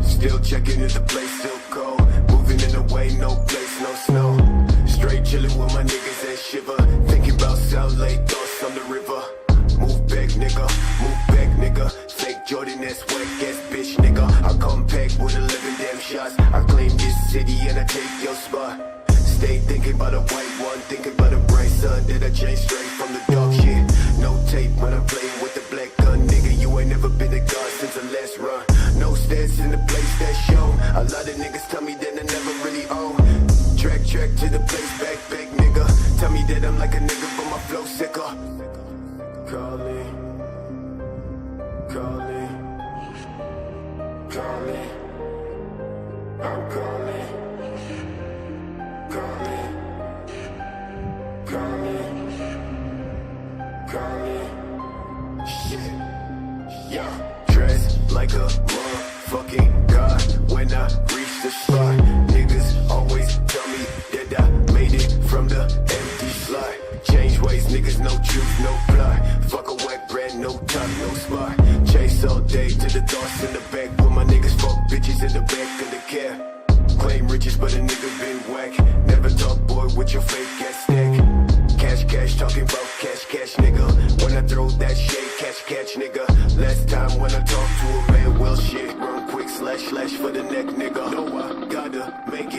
Still checking if the place still cold. Moving in the way, no place, no snow. Straight chilling with my niggas that shiver. Thinking about South Lake, thoughts on the river. Move back, nigga. Fake Jordan, that's whack ass bitch, nigga. I come back with 11 damn shots. I claim this city and I take your spot. Stay thinking about a white one, thinking about a bright sun that I changed straight from the dark shit. No tape when I'm playing with the black gun, nigga. You ain't never been a god since the last run. No stats in the place that show. A lot of niggas tell me that I never really own. Track to the place, back, nigga. Tell me that I'm like a nigga, but my flow sicker. Calling. I'm calling. Shit. Yeah. Dressed like a motherfucking god when I reach the spot. Niggas always tell me that I made it from the empty slot. Change ways, niggas, no truth, no plot. Fuck a wet brand, no top, no spot. Chase all day to the thoughts in the back. With my niggas fuck bitches in the back of the cab. Claim riches, but a nigga been whack. Never talk, boy, with your fake ass stack. Cash, talking about cash, nigga. When I throw that shade, catch, nigga. Last time when I talked to a man, well, shit. Run quick, slash for the neck, nigga. No, I gotta make